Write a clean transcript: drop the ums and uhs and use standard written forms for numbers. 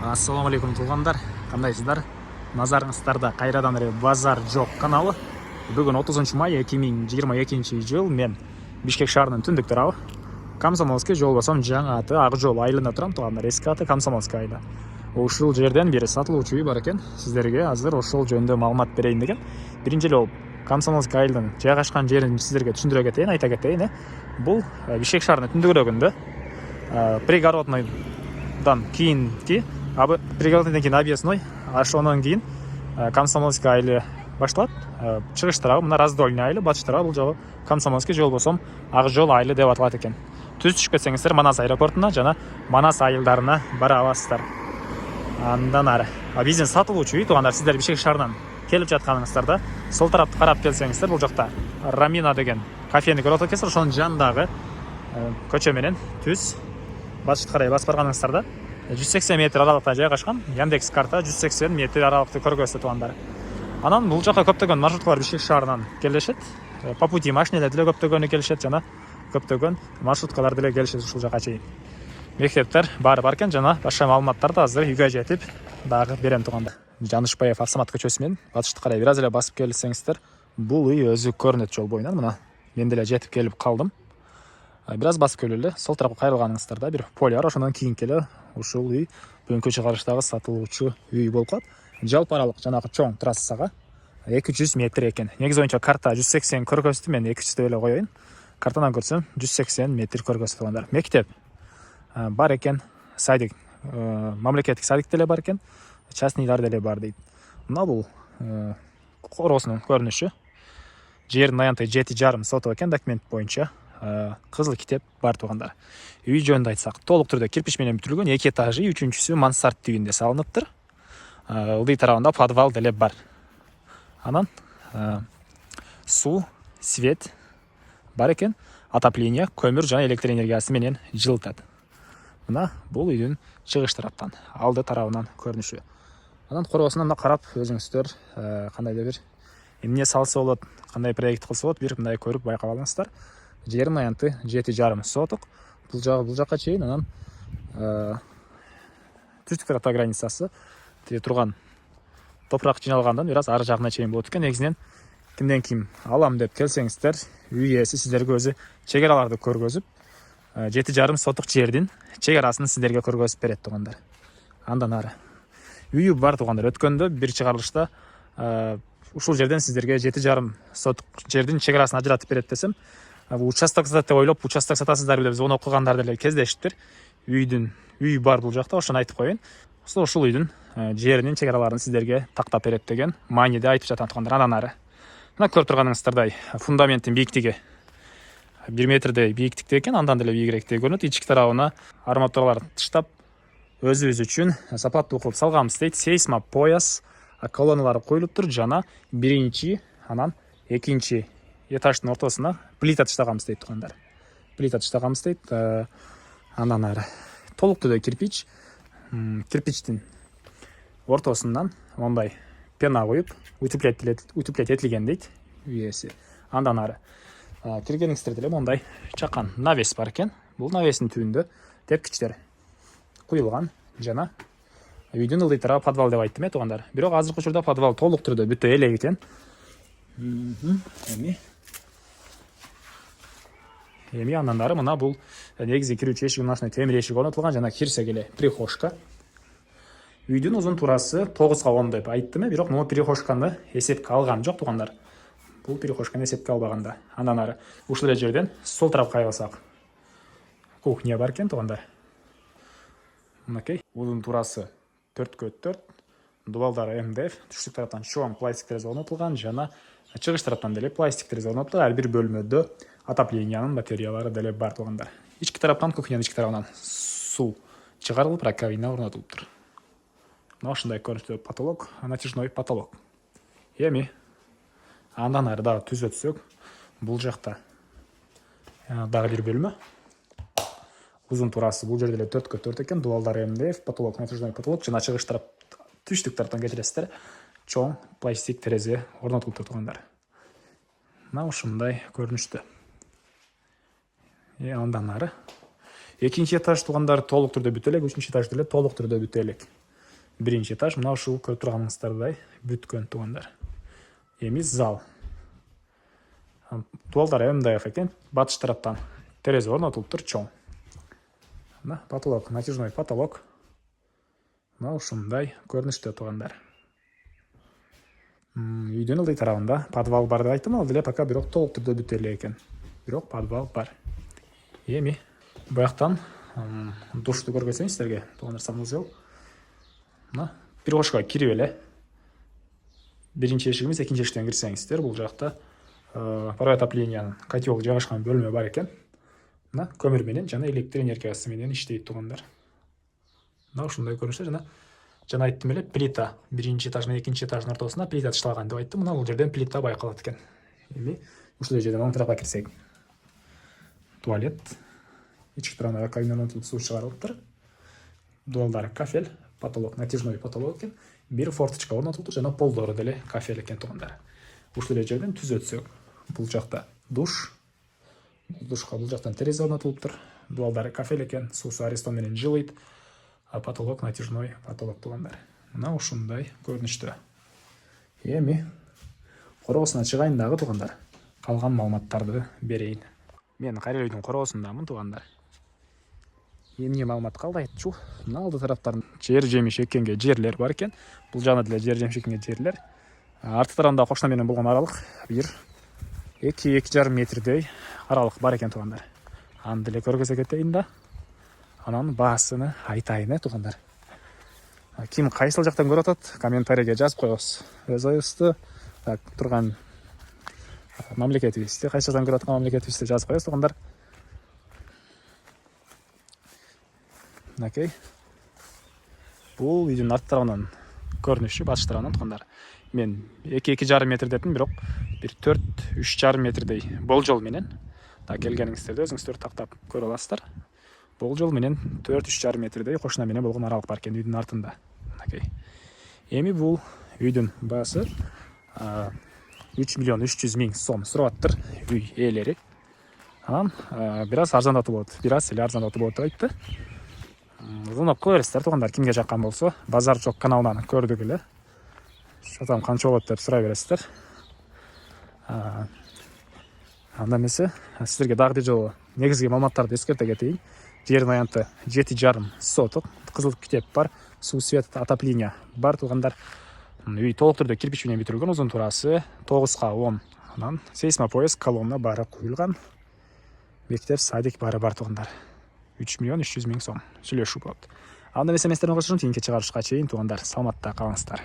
Ассаламу алейкум туугандар, кандайсыздар? Назарыңыздарда кайрадан эле Базар жок каналы. Бүгүн 30 май 2022 жыл мен Бишкек шаарынын түндүк тарабы Комсомольский жол болсом жаңы аты Ак жол айылында турам туугандар. Эски аты Комсомольский айылы. Ушул жерден бир сатылуучу үй бар экен. Сиздерге азыр ошол жөнүндө маалымат берейин деген. Биринчи эле Комсомольский айылдын жайгашкан жерин сиздерге түшүндүрө кетейин, айта кетейин. Бул Бишкек шаарынын түндүгүрөгүндө пригородныйдан кийинки пригородныйдан кийин объездной, ошонун кийин Комсомольский айылы башталат. Чыгыш тарабы мына Раздольный айылы, батыш тарабы бул жагы Комсомольский жол болсом Ак жол айылы деп аталат экен. Түз түшүп кетсеңиздер Манас аэропортуна жана Манас айылдарына бара аласыздар. Андан ары биздин сатылуучу үй туугандар, сиздер Бишкек шаарынан келип жатканыңыздарда сол тарапты карап келсеңиздер, бул жакта Рамина деген кафени көрүп атасыздар. Ошонун жанындагы көчө менен түз батышты карай басып барганыңыздарда 180 метр аралыкта жайгашкан. Яндекс карта 180 метр аралыкты көргөзөт туугандар. Анан бул жака көптөгөн маршруткалар Бишкек шаарынан келишет. По пути машиналар деле көптөгөнү келишет жана көптөгөн маршруткалар деле келишет ушул жака чейин. Мектептер баары бар экен жана башка маалыматтарды азыр үйгө жетип дагы берем туугандар. Жанышбаев Аксамат көчөсү менен батышты карай бир аз эле басып келсеңиздер, бул үй өзү көрүнөт жол боюнан. Мына мен деле жетип келип калдым. Бир аз басып келип эле сол тарапка кайрылганыңыздарда бир поле бар, ошондон кийинки эле ушул үй Бөңкө чыгарыштагы сатылуучу үй болуп калат. Жалпы аралык жанагы чоң трассага 200 метр экен. Негизи боюнча карта 180 көргөздү, мен 200 деп эле коеюн. Картадан көрсөм 180 метр көргөзүп тургандар. Мектеп бар экен, садик, мамлекеттик садик деле бар экен, частныйлар деле бар дейт. Мына бул короосунун көрүнүшү. Жердин аянты 7,5 соток экен документ боюнча. Кызыл китеп бар туугандар. Үй жөнүндө айтсак, толук түрдө кирпич менен бүтүрүлгөн, 2 этажы, 3-үчүсү мансард түйүндө салыныптыр. Ылдый тарабында подвал деле бар. Анан суу, свет бар экен, отопление, көмүр жана электр энергиясы менен жылытат. Мына бул үйдүн чыгыш тараптан, алды тарабынан көрүнүшү. Анан короосуна мына карап өзүңүздөр кандайдыр бир эмне салса болот, кандай проект кылса болот, бир мындай көрүп байкап алыңыздар. Жердин аянты 7,5 соток. Бул жака чейин анан түздүк тарапта границасы турган топурак жиналгандан бир аз ары жагына чейин болот экен. Негизинен кимден ким алам деп келсеңиздер, үй ээси сиздерге өзү чек-араларды көргөзүп, 7,5 соток жердин чек-арасын сиздерге көргөзүп берет туугандар. Андан ары үйү бар туугандар. Өткөндө бир чыгарылышта ушул жерден сиздерге 7,5 соток жердин чек-арасын ажыратып берет десем, участок сатат деп ойлоп, участок сатасыздар деп звонок кылгандар деле кездештиптир. Үй бар бул жакта, ошону айтып коеюн. Ушул үйдүн жеринин чек-араларын сиздерге тактап берет деген мааниде айтып жатам туугандар. Андан ары мына көрүп турганыңыздардай фундаменттин бийиктиги 1 метрдей бийиктикте экен, андан деле бийигирээктей көрүнөт. Ички тарабына арматураларды тыштап өзүбүз үчүн сапаттуу кылып салганбыз дейт. Сейсма пояс колонналары коюлуптур жана биринчи анан экинчи этаждын ортосуна плита тыштаганбыз дейт туугандар. Плита тыштаганбыз дейт. Андан ары толук түрдө кирпич, кирпичтин ортосунан мондай пена коюп утеплять этилген дейт үй ээси. Андан ары киргениңиздер деле мондай чакан навес бар экен. Бул навестин түбүндө тепкичтер куюлган жана үйдүн ылдый тарабы подвал деп айттым туугандар. Бирок азыркы учурда подвал толук түрдө бүтө элек экен. Эми андан ары мына бул негизи кирүүчү эшик, мынашындай темир эшик орнотулган жана кирсек эле прихожка. Үйдүн узун турасы 9 га 10 деп айттым, бирок могу прихожканы эсепке алган жок туугандар. Бул прихожканы эсепке албаганда. Андан ары ушул эле жерден сол тарапка кайрылсак кухня бар экен туугандар. Мынакей узун турасы 4х4, дубалдары МДФ, түштүк тараптан чоң пластик терезе орнотулган жана чыгыш тараптан деле пластик терезе орнотулган. Ар бир бөлмөдө отоплениянын батареялары деле бар туугандар. Ички тараптан, кухнянын ички тарабынан суу чыгарылып, раковина орнотулуптур. Мына ушундай көрүнүштө потолок, натяжной потолок. Эми андан ары дагы түзөтсөк, бул жакта дагы бир бөлмө. Узун турасы бул жерде эле 4х4 экен, дубалдары МДФ, потолок, натяжной потолок жана чыгыш тарап түштүк тараптан кечиресиздер. Чоң пластик терезе орнотулуптур туугандар. Мына ушундай көрүнүштө. Андан ары экинчи этаж туугандар толук түрдө бүтө элек, үчүнчү этаж деле толук түрдө бүтө элек. биринчи этаж мына ушул көрүп турганыңыздардай бүткөн туугандар. Эми зал. Дуалдар мындай экен, батыш тараптан терезе орнотулуптур чоң. Мына потолок, натяжной потолок. Мына ушундай көрүнүштө туугандар. Үйдүн ылдый тарабында подвал бар деп айттым, ал деле пока бирок толук түрдө бүтө эле экен. Бирок подвал бар. Эми буяктан душту көргөзөйүн силерге, туугандар, санузел. Мына бир кошко кирип эле биринчи эшигибиз, экинчи эшиктен кирсеңиздер, бул жакта паровой отоплениянын котел жайгашкан бөлмө бар экен. Мына көмүр менен жана электр энергиясы менен иштейт туугандар. Мына ушундай көрүнүштөр. Жана айттым эле, плита биринчи этаж менен экинчи этаждын ортосунда плита тышталган деп айттым. Мына бул жерден плита байкалат экен. Эми ушул жерден оң тарапка кирсек, туалет, ички тарабына раковина орнотулуп суу чыгарылыптыр. Дуалдары кафель, потолок натяжной потолок экен. Бир форточка орнотулуптур жана полдору деле кафель экен туугандар. Ушул эле жерден түз өтсөк, бул жакта душ. Душка бул жактан терезе орнотулуптур. Дуалдары кафель экен, суусу аристон менен жылыйт. А потолок натяжной потолок туугандар. Мына ушундай көрүнүштө. Эми короосуна чыгайын дагы туугандар. Калган маалыматтарды берейин. Мен Карел үйдүн короосундамын туугандар. Эмне маалымат калды айтчу? Мына алды тараптарын жер жемиш эккенге жерлер бар экен. Бул жагында деле жер жемиш эккенге жерлер. Арты тарабында кошуна менен болгон аралык бир 2-2,5 метрдей аралык бар экен туугандар. Аны деле көргөзө кетейин да. Анан баасыны айтайын туугандар. Ким кайсыл жактан көрүп атат, комментарийге жазып коебуз. Өз оюбузду турган мамлекетибизди, кайсы жактан көрүп аткан мамлекетибизди жазып коебуз туугандар. Мынакей. Бул үйдүн арт тарабынан көрүнүшү, батыш тарабынан туугандар. Мен 2-2,5 метр депмин, бирок бир 4-3,5 метрдей болжол менен келгениңиздерде өзүңүздөр тактап көрө аласыздар. Болжол менен 4-3,5 метрдей кошуна менен болгон аралык бар экен үйдүн артында. Эми бул үйдүн баасы 3,3 миллион сом сурап аттыр үй ээлери. Анан бир аз арзандатып болот, бир аз эле арзандатып болот деп айтты. Узунап кыла бересиздер туугандар, кимге жаккан болсо, Базар Жок каналынан көрдүк эле. Шатам канча болот деп сурай бересиздер. Анда эмесе силерге дагы бир жолу негизги маалыматтарды эскерте кетейин. Жердин аянты 7,5 соток, кызыл китеп бар, суу, свет, отопление бар туугандар. Үй толук түрдө кирпич менен бүтүрүлгөн, узун турасы 9га 10. Анан сейсмопояс, колонна бары куюлган. Мектеп, садик бары бар туугандар. 3,3 миллион сом сүйлөшүү болот. Анда эмесе эместерин кошушун кийинки чыгарышка чейин туугандар, саламатта калыңыздар.